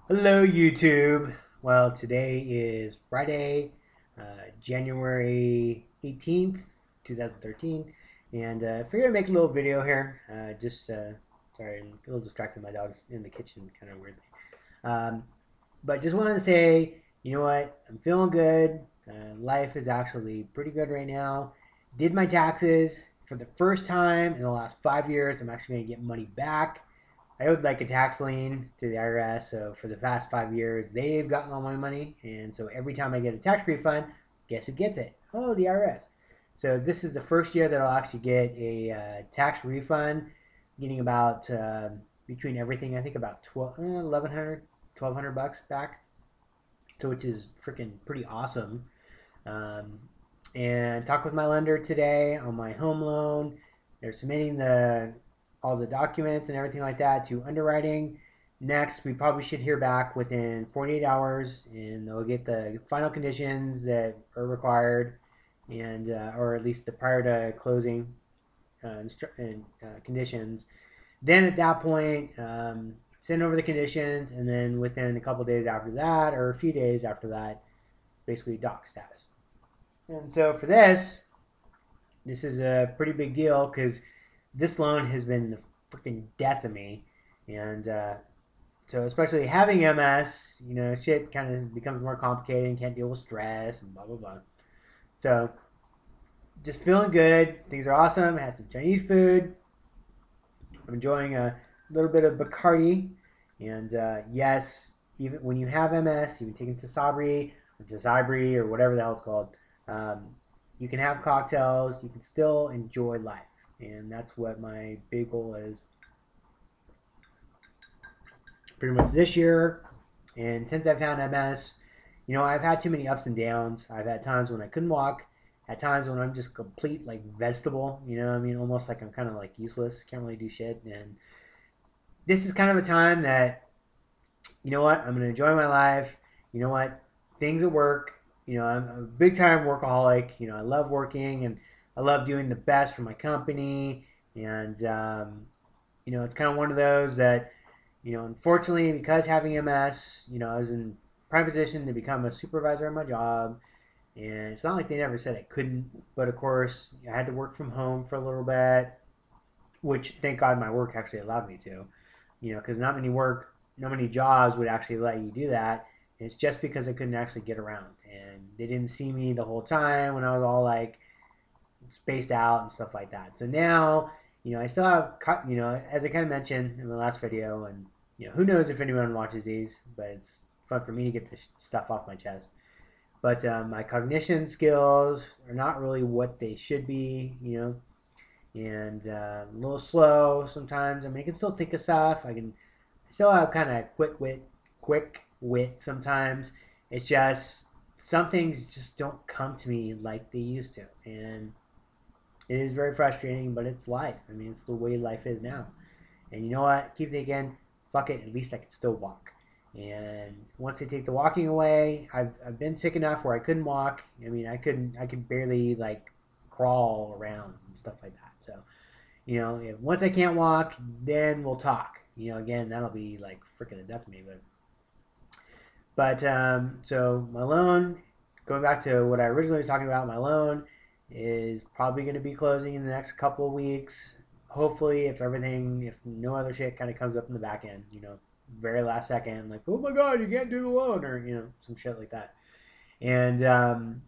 Hello, YouTube. Well, today is Friday, January 18th, 2013, and I figured I'd make a little video here. Sorry, I'm a little distracted. My dog's in the kitchen, kind of weirdly. Um, but just wanted to say, you know what? I'm feeling good. Life is actually pretty good right now. Did my taxes for the first time in the last 5 years. I'm actually going to get money back. I owed like a tax lien to the IRS, so for the past 5 years, they've gotten all my money, and so every time I get a tax refund, guess who gets it? Oh, the IRS. So this is the first year that I'll actually get a tax refund, getting about between everything, I think about 1,100 bucks back, so which is freaking pretty awesome. Um, and talked with my lender today on my home loan. They're submitting the all the documents and everything like that to underwriting. Next, we probably should hear back within 48 hours, and they'll get the final conditions that are required, and or at least the prior to closing conditions. Then at that point, send over the conditions, and then within a couple days after that, or a few days after that, basically doc status. And so for this is a pretty big deal because this loan has been the freaking death of me. And so, especially having MS, shit kind of becomes more complicated and can't deal with stress and blah, blah, blah. So, just feeling good. Things are awesome. I had some Chinese food. I'm enjoying a little bit of Bacardi. And yes, even when you have MS, even taking Tisabri or Tisabri or whatever the hell it's called, um, you can have cocktails. You can still enjoy life. And that's what my big goal is pretty much this year. And since I've had MS, I've had too many ups and downs. I've had times when I couldn't walk, at times when I'm just complete like vegetable, I mean, almost like I'm kind of like useless, can't really do shit. And this is kind of a time that, I'm going to enjoy my life. You know what? Things at work, I'm a big time workaholic. I love working and I love doing the best for my company. And, it's kind of one of those that, unfortunately, because having MS, I was in prime position to become a supervisor at my job. And it's not like they never said I couldn't, but of course, I had to work from home for a little bit, which thank God my work actually allowed me to, because not many jobs would actually let you do that. And it's just because I couldn't actually get around. And they didn't see me the whole time when I was all like spaced out and stuff like that. So now, I still have, as I kind of mentioned in the last video, and who knows if anyone watches these, but it's fun for me to get this stuff off my chest. But my cognition skills are not really what they should be, and a little slow sometimes. I mean, I can still think of stuff. I still have kind of quick wit sometimes. It's just some things just don't come to me like they used to, and it is very frustrating. But it's life. I mean, it's the way life is now. And you know what? Keep thinking, fuck it. At least I can still walk. And once they take the walking away, I've been sick enough where I couldn't walk. I mean, I could barely like crawl around and stuff like that. So if once I can't walk, then we'll talk. Again, that'll be like freaking a death to me. But so my loan, going back to what I originally was talking about, my loan is probably going to be closing in the next couple of weeks. Hopefully, if no other shit kind of comes up in the back end, very last second, like, oh my God, you can't do the loan, or, some shit like that. And,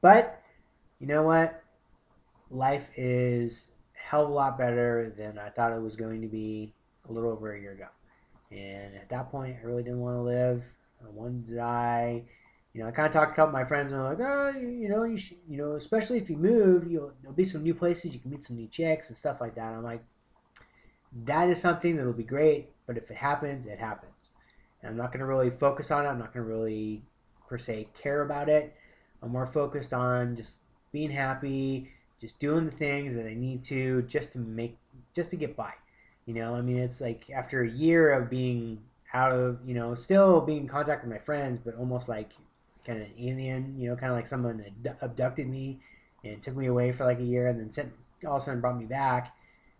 but you know what? Life is a hell of a lot better than I thought it was going to be a little over a year ago. And at that point, I really didn't want to live. I wanted to die. I kind of talked to a couple of my friends, and they're like, "Oh, you should, especially if you move, there'll be some new places. You can meet some new chicks and stuff like that." I'm like, that is something that'll be great, but if it happens, it happens. And I'm not going to really focus on it. I'm not going to really, per se, care about it. I'm more focused on just being happy, just doing the things that I need to just to get by. I mean, it's like after a year of being out of, still being in contact with my friends, but almost like kind of an alien, kind of like someone abducted me and took me away for like a year and then all of a sudden brought me back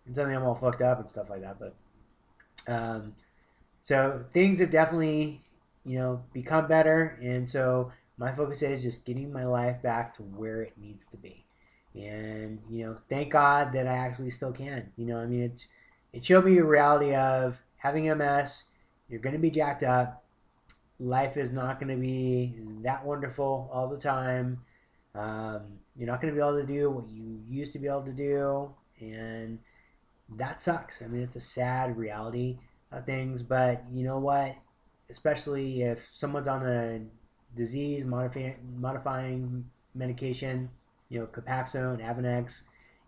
and suddenly I'm all fucked up and stuff like that. But So things have definitely, become better. And so my focus is just getting my life back to where it needs to be. And, thank God that I actually still can. I mean, it showed me a reality of having MS. You're going to be jacked up. Life is not going to be that wonderful all the time. You're not going to be able to do what you used to be able to do. And that sucks. I mean, it's a sad reality of things, but you know what? Especially if someone's on a disease modifying medication, Copaxone, Avonex,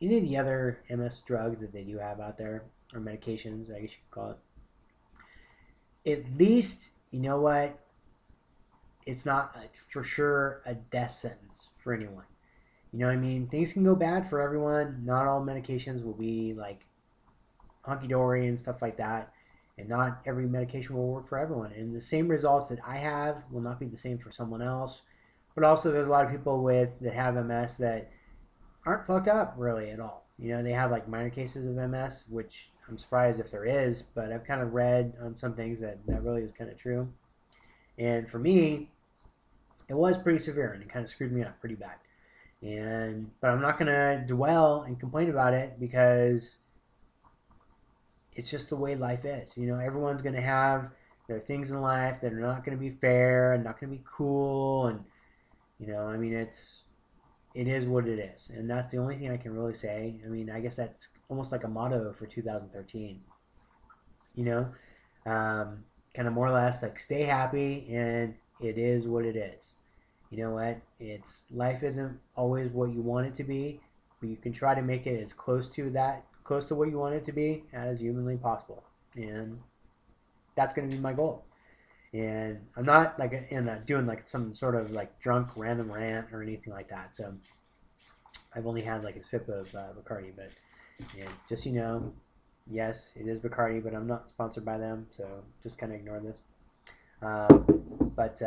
any of the other MS drugs that they do have out there, or medications, I guess you could call it. At least, you know what? It's not for sure a death sentence for anyone. You know what I mean? Things can go bad for everyone. Not all medications will be like hunky dory and stuff like that. And not every medication will work for everyone. And the same results that I have will not be the same for someone else. But also, there's a lot of people that have MS that aren't fucked up really at all. They have like minor cases of MS, which I'm surprised if there is. But I've kind of read on some things that really is kind of true. And for me, it was pretty severe, and it kind of screwed me up pretty bad. But I'm not gonna dwell and complain about it because it's just the way life is. Everyone's going to have their things in life that are not going to be fair and not going to be cool. And, I mean, it is what it is. And that's the only thing I can really say. I mean, I guess that's almost like a motto for 2013, kind of more or less like stay happy and it is what it is. You know what? Life isn't always what you want it to be, but you can try to make it as close to what you want it to be as humanly possible. And that's going to be my goal. And I'm not like doing like some sort of like drunk random rant or anything like that. So I've only had like a sip of Bacardi, but just yes, it is Bacardi, but I'm not sponsored by them, so just kind of ignore this. But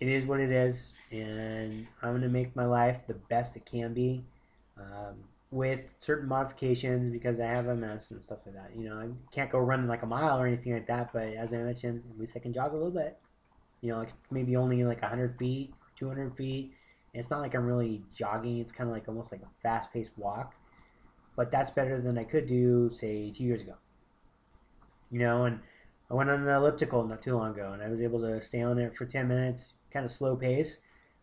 it is what it is, and I'm going to make my life the best it can be, with certain modifications because I have MS and stuff like that. I can't go running like a mile or anything like that, but as I mentioned, at least I can jog a little bit. Like maybe only like 100 feet, 200 feet. And it's not like I'm really jogging. It's kind of like almost like a fast-paced walk, but that's better than I could do, say, 2 years ago. And I went on an elliptical not too long ago, and I was able to stay on it for 10 minutes, kind of slow pace,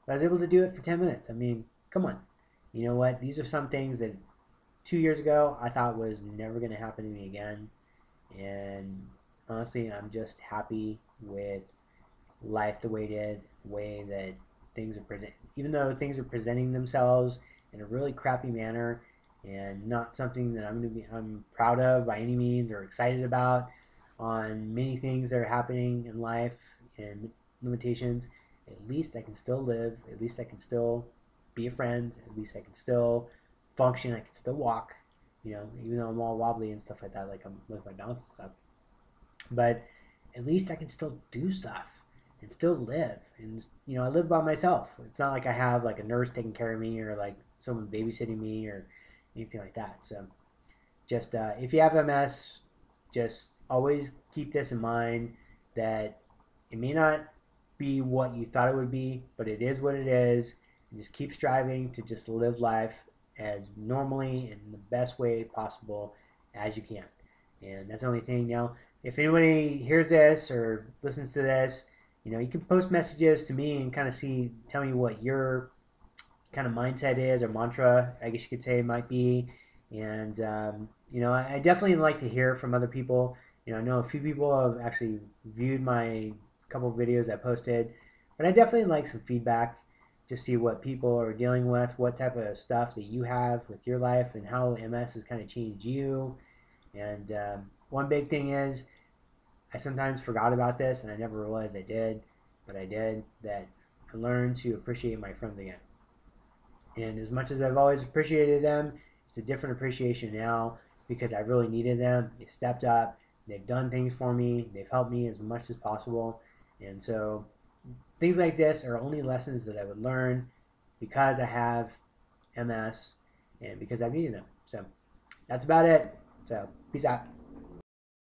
but I was able to do it for 10 minutes. I mean, come on. You know what? These are some things that 2 years ago I thought was never going to happen to me again. And honestly, I'm just happy with life the way it is, the way that things are present. Even though things are presenting themselves in a really crappy manner and not something that I'm proud of by any means or excited about on many things that are happening in life and limitations, at least I can still live. At least I can still be a friend. At least I can still function. I can still walk. Even though I'm all wobbly and stuff like that, like I'm with my balance and stuff. But at least I can still do stuff and still live. And I live by myself. It's not like I have like a nurse taking care of me or like someone babysitting me or anything like that. So just if you have MS, just always keep this in mind that it may not be what you thought it would be, but it is what it is. And just keep striving to just live life as normally in the best way possible as you can. And that's the only thing. Now, if anybody hears this or listens to this, you can post messages to me and kind of tell me what your kind of mindset is or mantra, I guess you could say it might be. And, I definitely like to hear from other people. I know a few people have actually viewed my couple of videos I posted, but I definitely like some feedback. Just see what people are dealing with, what type of stuff that you have with your life, and how MS has kind of changed you. And one big thing is, I sometimes forgot about this, and I never realized I did, but I did, that I learned to appreciate my friends again. And as much as I've always appreciated them, it's a different appreciation now because I really needed them. They stepped up. They've done things for me. They've helped me as much as possible. And so things like this are only lessons that I would learn because I have MS and because I've needed them. So that's about it. So peace out.